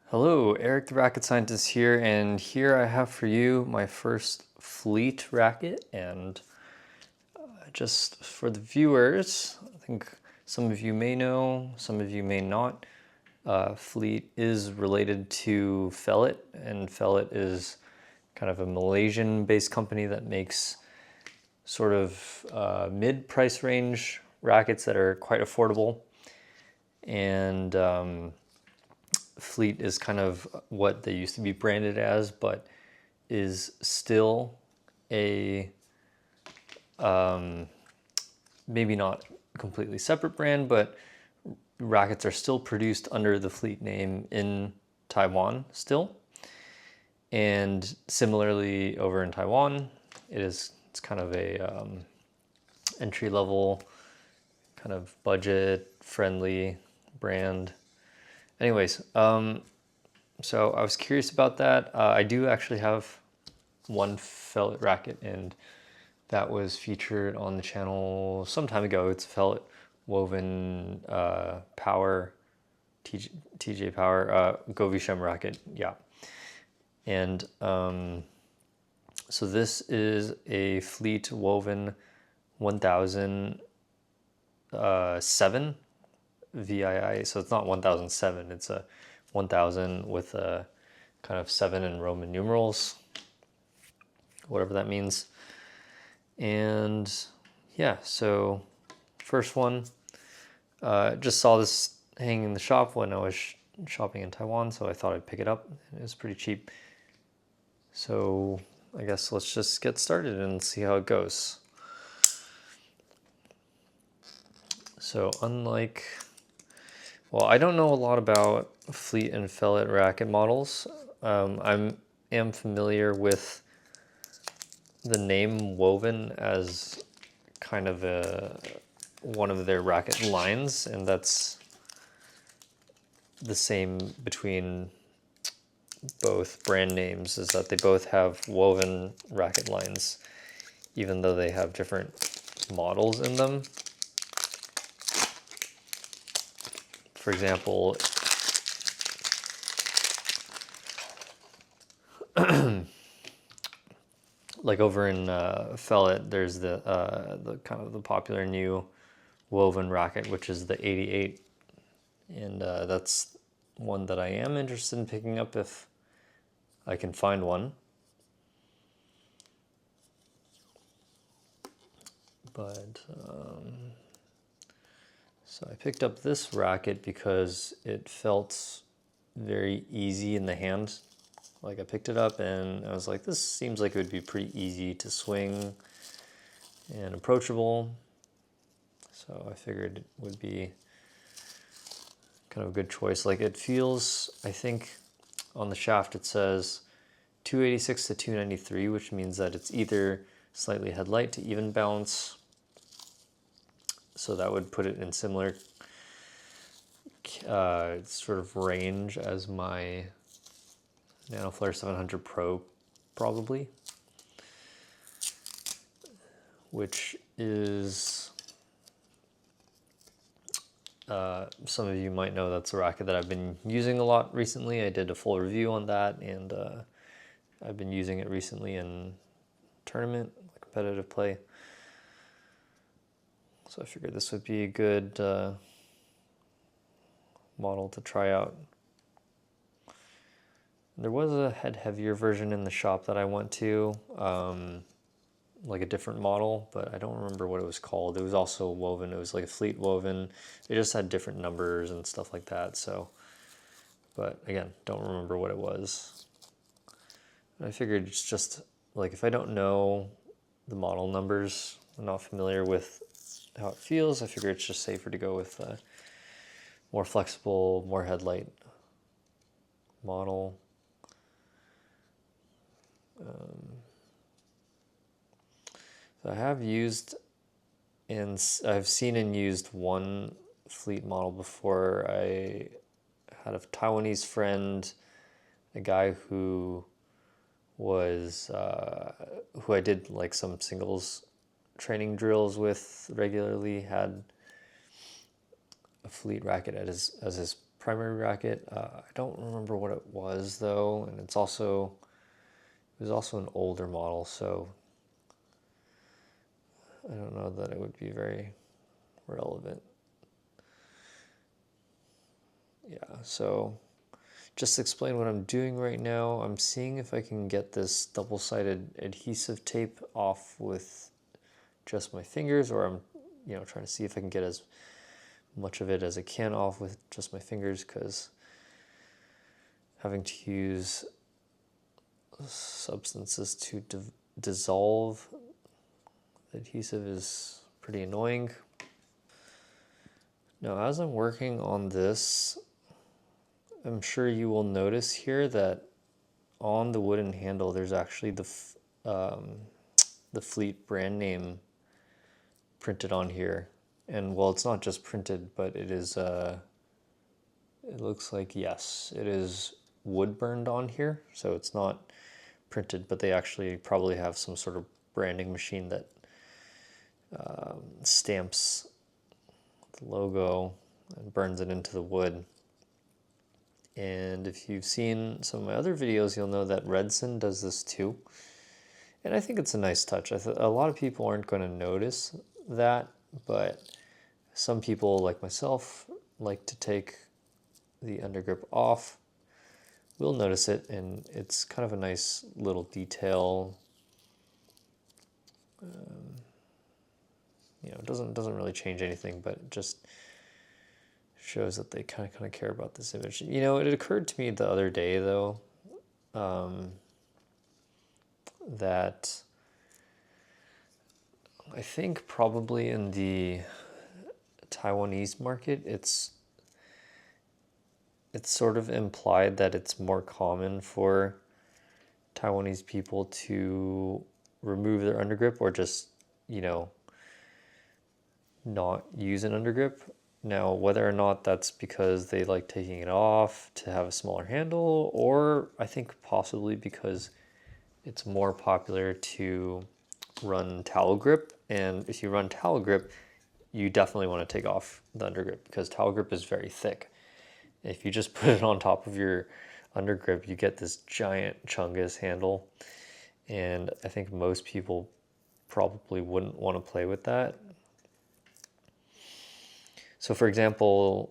Hello, Eric the Racket Scientist here, and here I have for you my first Fleet racket. And just for the viewers, I think some of you may know, some of you may not. Fleet is related to Fellet, and Fellet is kind of a Malaysian-based company that makes sort of mid-price range rackets that are quite affordable. And Fleet is kind of what they used to be branded as, but is still a maybe not completely separate brand, but rackets are still produced under the Fleet name in Taiwan still. And similarly over in Taiwan, it's kind of a entry level, kind of budget friendly brand. Anyways, so I was curious about that. I do actually have one Fellet racket, and that was featured on the channel some time ago. It's a Fellet woven power, TJ power, Go VII racket, yeah. And so this is a Fleet woven 1007 VII, so it's not 1007, it's a 1000 with a kind of 7 in Roman numerals, whatever that means. And yeah, so first one, just saw this hanging in the shop when I was shopping in Taiwan, so I thought I'd pick it up. It was pretty cheap. So I guess let's just get started and see how it goes. So unlike, well, I don't know a lot about Fleet and Fellet racket models. I am familiar with the name Woven as kind of one of their racket lines, and that's the same between both brand names, is that they both have woven racket lines, even though they have different models in them. For example, like over in Fellet, there's the kind of the popular new woven racket, which is the 88, and that's one that I am interested in picking up if I can find one. But so I picked up this racket because it felt very easy in the hand. Like I picked it up and I was like, this seems like it would be pretty easy to swing and approachable. So I figured it would be kind of a good choice. Like it feels, I think on the shaft it says 286 to 293, which means that it's either slightly headlight to even bounce. So that would put it in similar sort of range as my NanoFlare 700 Pro, probably, which is, some of you might know that's a racket that I've been using a lot recently. I did a full review on that, and I've been using it recently in tournament, competitive play. So I figured this would be a good model to try out. There was a head heavier version in the shop that I went to, like a different model, but I don't remember what it was called. It was also woven. It was like a Fleet woven. It just had different numbers and stuff like that. So, but again, don't remember what it was. I figured it's just like, if I don't know the model numbers, I'm not familiar with how it feels, I figure it's just safer to go with a more flexible, more headlight model. So I have used, and I've seen and used one Fleet model before. I had a Taiwanese friend, a guy who was, who I did like some singles training drills with regularly, had a Fleet racket as his primary racket. I don't remember what it was though, and it was also an older model, so I don't know that it would be very relevant. Yeah, so just to explain what I'm doing right now, I'm seeing if I can get this double-sided adhesive tape off with just my fingers, or I'm trying to see if I can get as much of it as I can off with just my fingers, because having to use substances to dissolve the adhesive is pretty annoying. Now, as I'm working on this, I'm sure you will notice here that on the wooden handle there's actually the Fleet brand name printed on here. And well, it's not just printed, but it is it looks like, yes, it is wood burned on here, so it's not printed, but they actually probably have some sort of branding machine that stamps the logo and burns it into the wood. And if you've seen some of my other videos, you'll know that Redson does this too. And I think it's a nice touch. A lot of people aren't going to notice that, but some people, like myself, like to take the undergrip off. We'll notice it, and it's kind of a nice little detail. It doesn't really change anything, but it just shows that they kind of care about this image. It occurred to me the other day though, that I think probably in the Taiwanese market, it's sort of implied that it's more common for Taiwanese people to remove their undergrip or just, not use an undergrip. Now, whether or not that's because they like taking it off to have a smaller handle, or I think possibly because it's more popular to run towel grip. And if you run towel grip, you definitely want to take off the undergrip because towel grip is very thick. If you just put it on top of your undergrip, you get this giant chungus handle. And I think most people probably wouldn't want to play with that. So for example,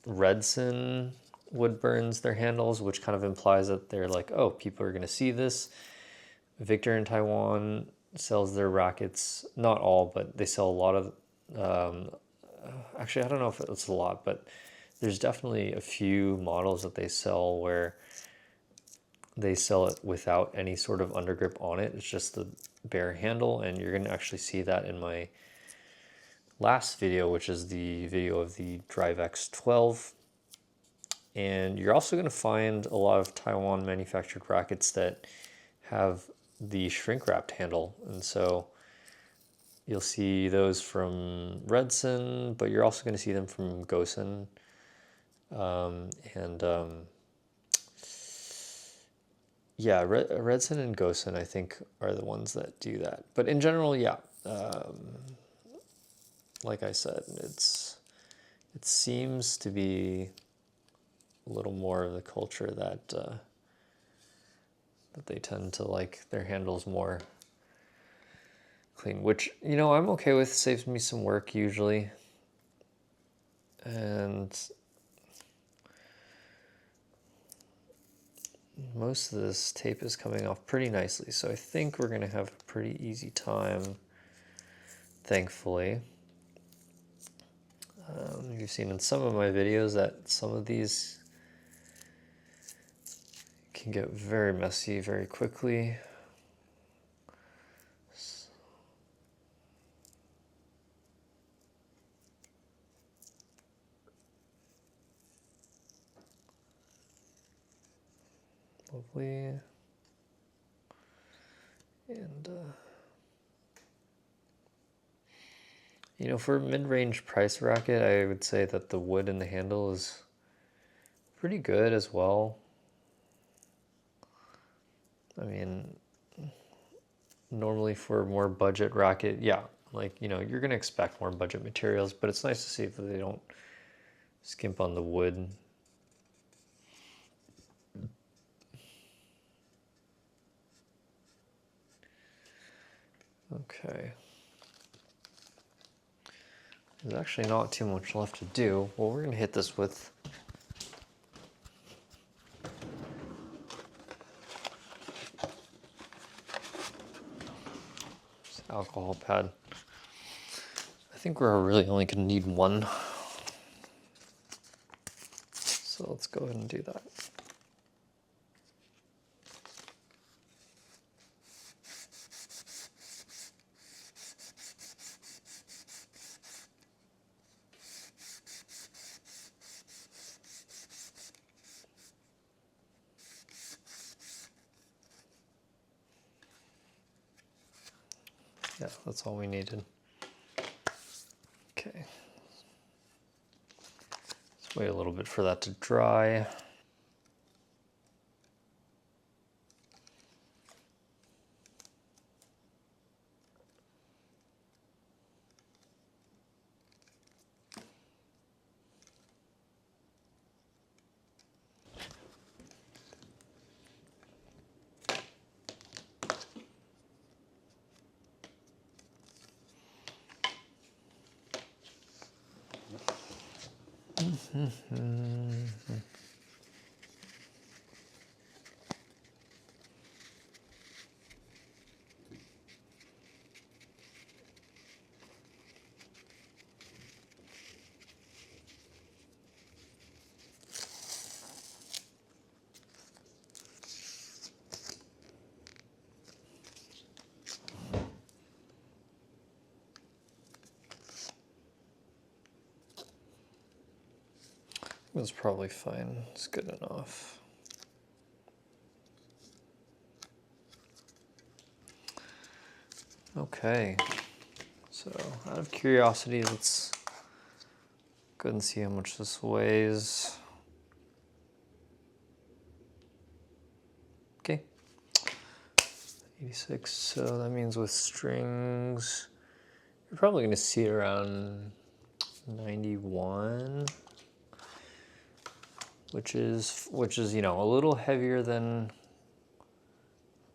Redson wood burns their handles, which kind of implies that they're like, oh, people are going to see this. Victor in Taiwan sells their rackets, not all, but they sell a lot of, actually, I don't know if it's a lot, but there's definitely a few models that they sell where they sell it without any sort of undergrip on it. It's just the bare handle, and you're going to actually see that in my last video, which is the video of the Drive X12. And you're also going to find a lot of Taiwan manufactured rackets that have the shrink wrapped handle, and so you'll see those from Redson, but you're also going to see them from Gosen, yeah, Redson and Gosen I think are the ones that do that. But in general, yeah, like I said, it seems to be a little more of the culture that that they tend to like their handles more clean, which, I'm okay with. Saves me some work usually. And most of this tape is coming off pretty nicely, so I think we're going to have a pretty easy time, thankfully. You've seen in some of my videos that some of these can get very messy very quickly. Lovely. And for a mid-range price racket, I would say that the wood in the handle is pretty good as well. I mean, normally for a more budget racket, yeah, like, you're going to expect more budget materials, but it's nice to see that they don't skimp on the wood. Okay. There's actually not too much left to do. Well, we're gonna hit this with this alcohol pad. I think we're really only gonna need one. So let's go ahead and do that. Yeah, that's all we needed. Okay. Let's wait a little bit for that to dry. That's probably fine. It's good enough. Okay, so out of curiosity, let's go ahead and see how much this weighs. Okay, 86, so that means with strings, you're probably gonna see it around 91. Which is you know, a little heavier than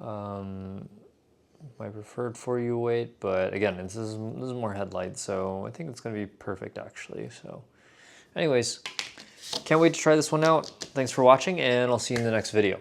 my preferred for you weight, but again, this is more headlight, so I think it's gonna be perfect actually. So anyways, can't wait to try this one out. Thanks for watching, and I'll see you in the next video.